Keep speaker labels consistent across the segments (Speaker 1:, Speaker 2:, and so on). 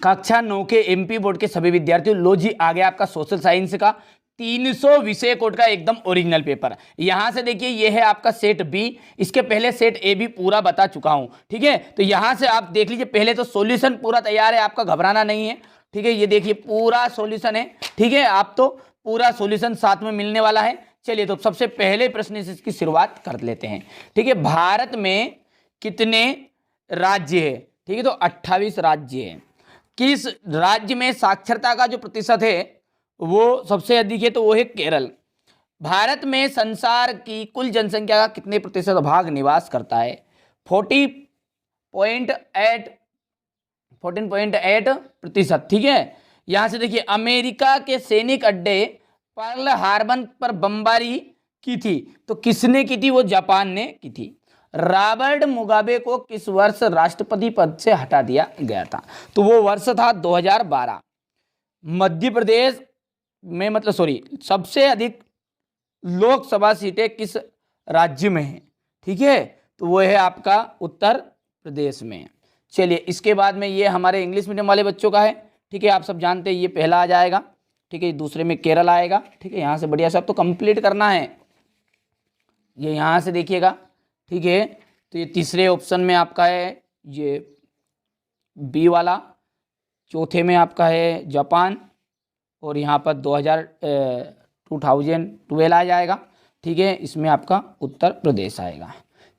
Speaker 1: कक्षा 9 के MP board के सभी विद्यार्थियों, लो जी आ गया आपका सोशल साइंस का 300 विषय कोड का एकदम ओरिजिनल पेपर। यहां से देखिए ये है आपका सेट बी, इसके पहले सेट ए भी पूरा बता चुका हूं, ठीक है। तो यहां से आप देख लीजिए, पहले तो सॉल्यूशन पूरा तैयार है, आपका घबराना नहीं है, ठीक है। ये देखिए पूरा सॉल्यूशन है, ठीक है, आप तो पूरा सॉल्यूशन साथ में मिलने वाला है। चलिए तो सबसे पहले प्रश्न से इसकी शुरुआत कर लेते हैं, ठीक है। भारत में कितने राज्य है, ठीक है, तो 28 राज्य है। किस राज्य में साक्षरता का जो प्रतिशत है वो सबसे अधिक है, तो वो है केरल। भारत में संसार की कुल जनसंख्या का कितने प्रतिशत भाग निवास करता है, 14.8%, ठीक है। यहां से देखिए अमेरिका के सैनिक अड्डे पर्ल हार्बर पर बमबारी की थी, तो किसने की थी, वो जापान ने की थी। रॉबर्ट मुगाबे को किस वर्ष राष्ट्रपति पद से हटा दिया गया था, तो वो वर्ष था 2012। मध्य प्रदेश में सबसे अधिक लोकसभा सीटें किस राज्य में है, ठीक है, तो वो है आपका उत्तर प्रदेश में। चलिए इसके बाद में ये हमारे इंग्लिश मीडियम वाले बच्चों का है, ठीक है, आप सब जानते हैं ये पहला आ जाएगा, ठीक है, दूसरे में केरल आएगा, ठीक है। यहाँ से बढ़िया से आप तो कंप्लीट करना है, ये यहाँ से देखिएगा, ठीक है। तो ये तीसरे ऑप्शन में आपका है ये बी वाला, चौथे में आपका है जापान, और यहाँ पर 2012 आ जाएगा, ठीक है, इसमें आपका उत्तर प्रदेश आएगा।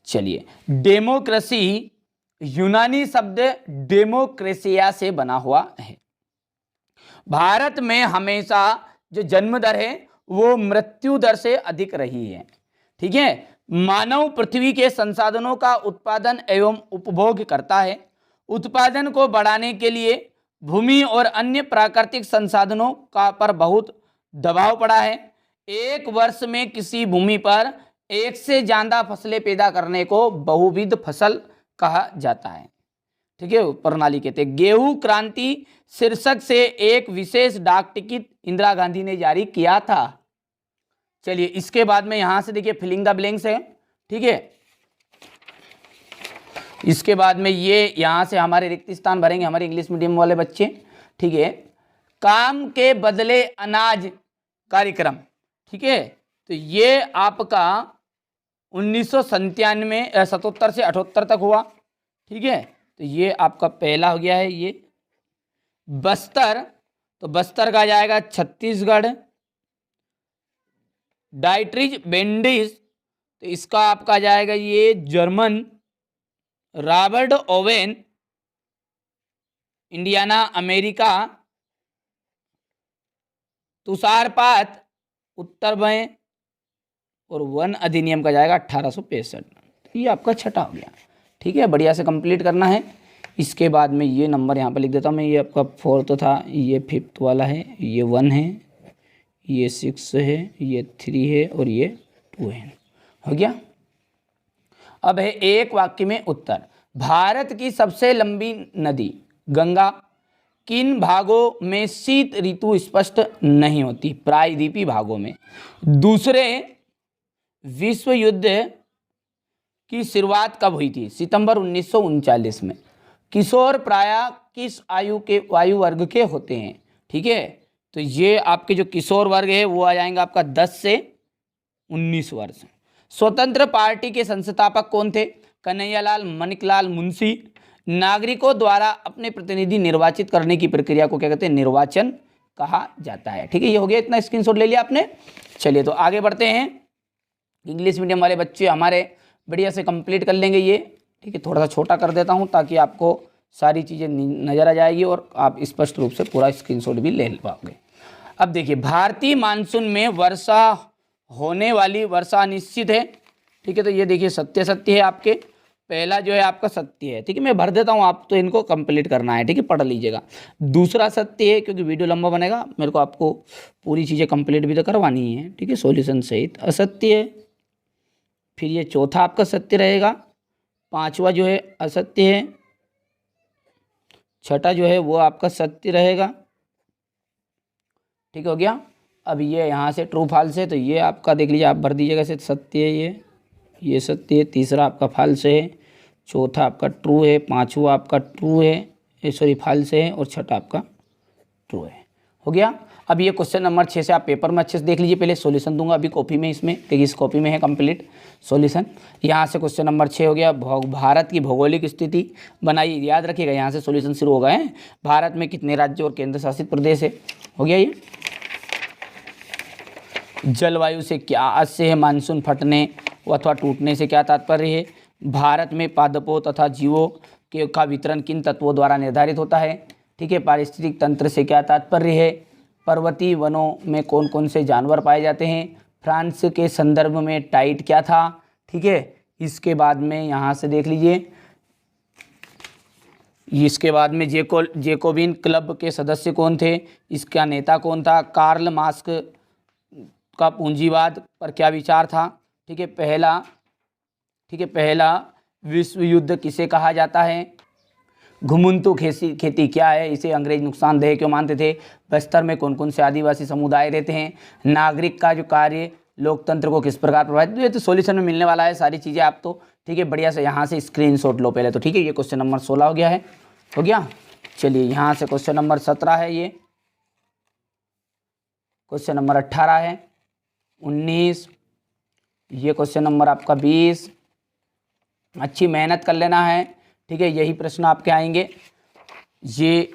Speaker 1: चलिए डेमोक्रेसी यूनानी शब्द डेमोक्रेसिया से बना हुआ है। भारत में हमेशा जो जन्म दर है वो मृत्यु दर से अधिक रही है, ठीक है। मानव पृथ्वी के संसाधनों का उत्पादन एवं उपभोग करता है। उत्पादन को बढ़ाने के लिए भूमि और अन्य प्राकृतिक संसाधनों का पर बहुत दबाव पड़ा है। एक वर्ष में किसी भूमि पर एक से ज्यादा फसलें पैदा करने को बहुविध फसल कहा जाता है, ठीक है, प्रणाली कहते हैं। गेहूं क्रांति शीर्षक से एक विशेष डाक टिकट इंदिरा गांधी ने जारी किया था। चलिए इसके बाद में यहां से देखिए फिलिंग द ब्लैंक्स है, ठीक है। इसके बाद में ये यहां से हमारे रिक्त स्थान भरेंगे हमारे इंग्लिश मीडियम वाले बच्चे, ठीक है। काम के बदले अनाज कार्यक्रम, ठीक है, तो ये आपका 1997 से 78 तक हुआ, ठीक है। तो ये आपका पहला हो गया है ये बस्तर, तो बस्तर का जाएगा छत्तीसगढ़। डाइट्रिज बेंडिस, तो इसका आपका जाएगा ये German. Robert Owen Indiana America. तुषारपात उत्तर में, और वन अधिनियम का जाएगा 1865। तो ये आपका छठा हो गया, ठीक है, बढ़िया से कंप्लीट करना है। इसके बाद में ये नंबर यहाँ पर लिख देता हूँ मैं, ये आपका 4th था, ये 5th वाला है, ये 1 है, ये 6 है, ये 3 है, और ये 2 है, हो गया। अब है एक वाक्य में उत्तर। भारत की सबसे लंबी नदी गंगा किन भागों में शीत ऋतु स्पष्ट नहीं होती, प्रायद्वीपीय भागों में। दूसरे विश्व युद्ध की शुरुआत कब हुई थी, सितंबर 1939 में। किशोर प्रायः किस आयु वर्ग के होते हैं, ठीक है, तो ये आपके जो किशोर वर्ग है वो आ जाएंगे आपका 10 से 19 वर्ष। स्वतंत्र पार्टी के संस्थापक कौन थे, कन्हैयालाल माणिकलाल मुंशी। नागरिकों द्वारा अपने प्रतिनिधि निर्वाचित करने की प्रक्रिया को क्या कहते हैं, निर्वाचन कहा जाता है, ठीक है। ये हो गया, इतना स्क्रीनशॉट ले लिया आपने। चलिए तो आगे बढ़ते हैं। इंग्लिश मीडियम वाले बच्चे हमारे बढ़िया से कंप्लीट कर लेंगे ये, ठीक है। थोड़ा सा छोटा कर देता हूँ ताकि आपको सारी चीज़ें नज़र आ जाएगी और आप स्पष्ट रूप से पूरा स्क्रीनशॉट भी ले पाओगे। अब देखिए भारतीय मानसून में वर्षा होने वाली वर्षा निश्चित है, ठीक है, तो ये देखिए सत्य है आपके, पहला जो है आपका सत्य है, ठीक है, मैं भर देता हूँ, आप तो इनको कंप्लीट करना है, ठीक है, पढ़ लीजिएगा। दूसरा सत्य है, क्योंकि वीडियो लंबा बनेगा, मेरे को आपको पूरी चीज़ें कंप्लीट भी तो करवानी है, ठीक है, सॉल्यूशन सहित। असत्य है, फिर ये चौथा आपका सत्य रहेगा, पांचवा जो है असत्य है, छठा जो है वो आपका सत्य रहेगा, ठीक हो गया। अब ये यहाँ से ट्रू फॉल्स है, तो ये आपका देख लीजिए, आप भर दीजिएगा, से सत्य है, ये सत्य है, तीसरा आपका फॉल्स है, चौथा आपका ट्रू है, पांचवा आपका ट्रू है, सॉरी फॉल्स है और छठा आपका ट्रू है। हो गया। अब ये क्वेश्चन नंबर 6 से आप पेपर में अच्छे से देख लीजिए, पहले सॉल्यूशन दूंगा अभी कॉपी में, इसमें देखिए इस कॉपी में है कंप्लीट सॉल्यूशन। यहाँ से क्वेश्चन नंबर 6 हो गया, भारत की भौगोलिक स्थिति बनाइए, याद रखिएगा यहाँ से सॉल्यूशन शुरू हो गए हैं। भारत में कितने राज्य और केंद्र शासित प्रदेश है, हो गया ये। जलवायु से क्या आशय है, मानसून फटने अथवा टूटने से क्या तात्पर्य है। भारत में पादपों तथा जीवों का वितरण किन तत्वों द्वारा निर्धारित होता है, ठीक है। पारिस्थितिक तंत्र से क्या तात्पर्य है। पर्वतीय वनों में कौन कौन से जानवर पाए जाते हैं। फ्रांस के संदर्भ में टाइट क्या था, ठीक है। इसके बाद में यहाँ से देख लीजिए, इसके बाद में जेकोबिन क्लब के सदस्य कौन थे, इसका नेता कौन था। कार्ल मार्क्स का पूंजीवाद पर क्या विचार था, ठीक है। पहला विश्व युद्ध किसे कहा जाता है। घुमंतू खेती क्या है, इसे अंग्रेज नुकसानदेह क्यों मानते थे। बस्तर में कौन कौन से आदिवासी समुदाय रहते हैं। नागरिक का जो कार्य लोकतंत्र को किस प्रकार प्रभावित, ये तो सॉल्यूशन में मिलने वाला है सारी चीज़ें आप तो, ठीक है। बढ़िया से यहाँ से स्क्रीनशॉट लो पहले तो, ठीक है। ये क्वेश्चन नंबर 16 हो गया है, हो गया। चलिए यहाँ से क्वेश्चन नंबर 17 है, ये क्वेश्चन नंबर 18 है, 19, ये क्वेश्चन नंबर आपका 20। अच्छी मेहनत कर लेना है, ठीक है। यही प्रश्न आपके आएंगे ये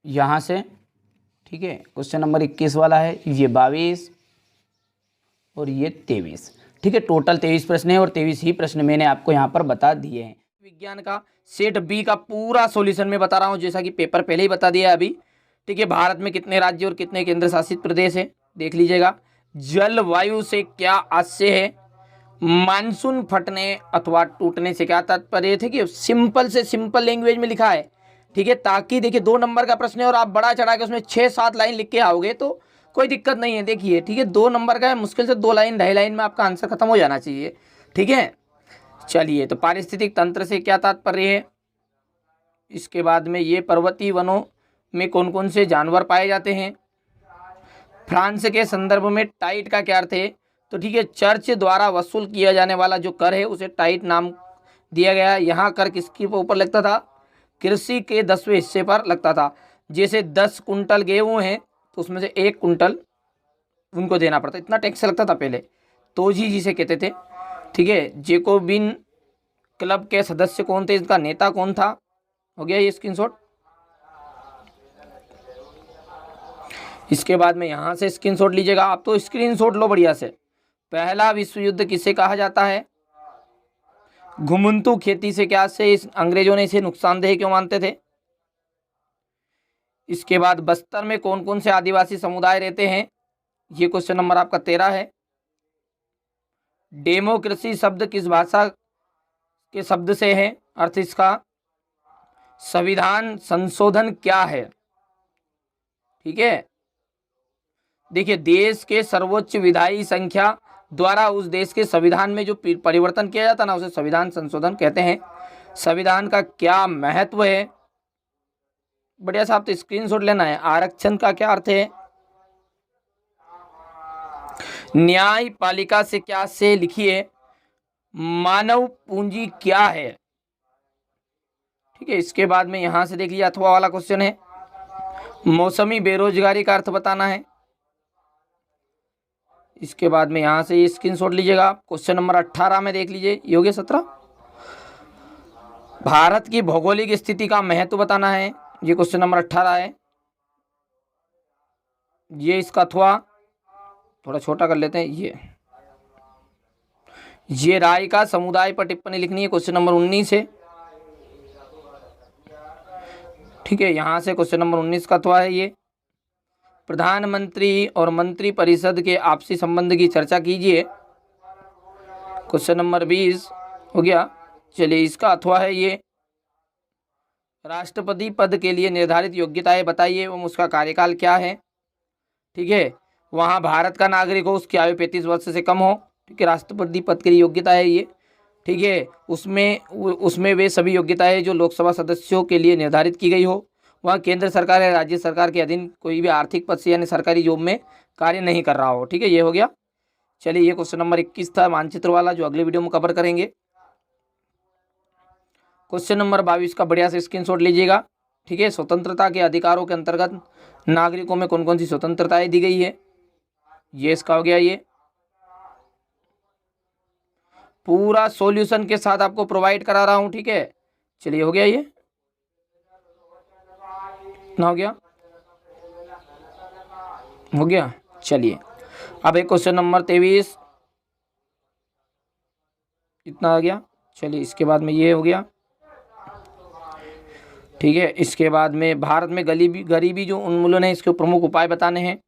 Speaker 1: यहाँ से, ठीक है। क्वेश्चन नंबर 21 वाला है, ये 22 और ये 23, ठीक है। टोटल 23 प्रश्न है और 23 ही प्रश्न मैंने आपको यहाँ पर बता दिए हैं। विज्ञान का सेट बी का पूरा सॉल्यूशन में बता रहा हूँ, जैसा कि पेपर पहले ही बता दिया है अभी, ठीक है। भारत में कितने राज्य और कितने केंद्र शासित प्रदेश है, देख लीजिएगा। जलवायु से क्या आशय है, मानसून फटने अथवा टूटने से क्या तात्पर्य थे, कि सिंपल से सिंपल लैंग्वेज में लिखा है, ठीक है। ताकि देखिए 2 नंबर का प्रश्न है और आप बड़ा चढ़ा के उसमें 6-7 लाइन लिख के आओगे तो कोई दिक्कत नहीं है, देखिए, ठीक है। 2 नंबर का है, मुश्किल से 2 लाइन 2.5 लाइन में आपका आंसर खत्म हो जाना चाहिए, ठीक है। चलिए, तो पारिस्थितिक तंत्र से क्या तात्पर्य है। इसके बाद में ये पर्वतीय वनों में कौन कौन से जानवर पाए जाते हैं। फ्रांस के संदर्भ में टाइट का क्या अर्थ है, तो ठीक है, चर्च द्वारा वसूल किया जाने वाला जो कर है उसे टाइट नाम दिया गया है। यहाँ कर किसके ऊपर लगता था, कृषि के 10वें हिस्से पर लगता था। जैसे 10 कुंटल गेहूँ हैं तो उसमें से 1 कुंटल उनको देना पड़ता, इतना टैक्स लगता था पहले, तोजी जिसे कहते थे, ठीक है। जेकोबिन क्लब के सदस्य कौन थे, इसका नेता कौन था, हो गया ये स्क्रीनशॉट। इसके बाद में यहाँ से स्क्रीनशॉट लीजिएगा, आप तो स्क्रीनशॉट लो बढ़िया से। पहला विश्व युद्ध किसे कहा जाता है। घुमंतू खेती से क्या से अंग्रेजों ने इसे नुकसानदेह क्यों मानते थे। इसके बाद बस्तर में कौन कौन से आदिवासी समुदाय रहते हैं, ये क्वेश्चन नंबर आपका 13 है। डेमोक्रेसी शब्द किस भाषा के शब्द से है, अर्थ इसका। संविधान संशोधन क्या है, ठीक है। देखिए, देश के सर्वोच्च विधायी संख्या द्वारा उस देश के संविधान में जो परिवर्तन किया जाता है ना, उसे संविधान संशोधन कहते हैं। संविधान का क्या महत्व है, बढ़िया सा आप तो स्क्रीनशॉट लेना है। आरक्षण का क्या अर्थ है। न्यायपालिका से क्या से लिखिए। मानव पूंजी क्या है, ठीक है। इसके बाद में यहां से देख लीजिए, अथवा वाला क्वेश्चन है। मौसमी बेरोजगारी का अर्थ बताना है। इसके बाद में यहाँ से ये स्क्रीनशॉट लीजिएगा, क्वेश्चन नंबर 18 में देख लीजिए, ये हो गया 17। भारत की भौगोलिक स्थिति का महत्व बताना है, ये क्वेश्चन नंबर 18 है। ये इसका अथवा थोड़ा छोटा कर लेते हैं, ये राय का समुदाय पर टिप्पणी लिखनी है, क्वेश्चन नंबर 19 है, ठीक है। यहाँ से क्वेश्चन नंबर 19 का अथवा है ये। प्रधानमंत्री और मंत्री परिषद के आपसी संबंध की चर्चा कीजिए, क्वेश्चन नंबर 20 हो गया। चलिए, इसका अथवा है ये। राष्ट्रपति पद के लिए निर्धारित योग्यताएं बताइए एवं उसका कार्यकाल क्या है, ठीक है। वहाँ भारत का नागरिक हो, उसकी आयु 35 वर्ष से कम हो, ठीक है। राष्ट्रपति पद के लिए योग्यता है ये, ठीक है। उसमें वे सभी योग्यताएं जो लोकसभा सदस्यों के लिए निर्धारित की गई हो। वह केंद्र सरकार या राज्य सरकार के अधीन कोई भी आर्थिक पद से यानी सरकारी जॉब में कार्य नहीं कर रहा हो, ठीक है। ये हो गया। चलिए, ये क्वेश्चन नंबर 21 था मानचित्र वाला, जो अगले वीडियो में कवर करेंगे। क्वेश्चन नंबर 22 का बढ़िया से स्क्रीनशॉट लीजिएगा, ठीक है। स्वतंत्रता के अधिकारों के अंतर्गत नागरिकों में कौन कौन सी स्वतंत्रताएं दी गई है, ये इसका हो गया। ये पूरा सॉल्यूशन के साथ आपको प्रोवाइड करा रहा हूं, ठीक है। चलिए हो गया, ये ना हो गया, हो गया। चलिए अब एक क्वेश्चन नंबर 23 इतना आ गया। चलिए इसके बाद में ये हो गया, ठीक है। इसके बाद में भारत में गरीबी जो उन्मूलन है, इसके प्रमुख उपाय बताने हैं।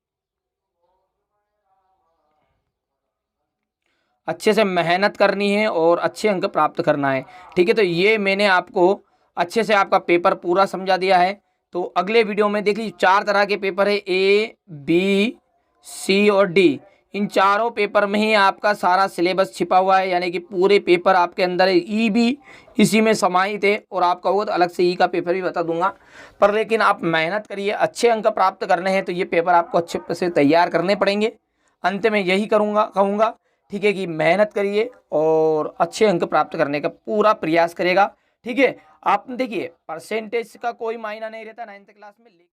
Speaker 1: अच्छे से मेहनत करनी है और अच्छे अंक प्राप्त करना है, ठीक है। तो ये मैंने आपको अच्छे से आपका पेपर पूरा समझा दिया है। तो अगले वीडियो में देख लीजिए 4 तरह के पेपर है, A, B, C और D। इन चारों पेपर में ही आपका सारा सिलेबस छिपा हुआ है, यानी कि पूरे पेपर आपके अंदर है। E भी इसी में समाहित है, और आपका होगा तो अलग से E का पेपर भी बता दूंगा। पर लेकिन आप मेहनत करिए, अच्छे अंक प्राप्त करने हैं तो ये पेपर आपको अच्छे से तैयार करने पड़ेंगे। अंत में यही कहूँगा, ठीक है, कि मेहनत करिए और अच्छे अंक प्राप्त करने का पूरा प्रयास करेगा, ठीक है। आप देखिए परसेंटेज का कोई मायना नहीं रहता 9th क्लास में।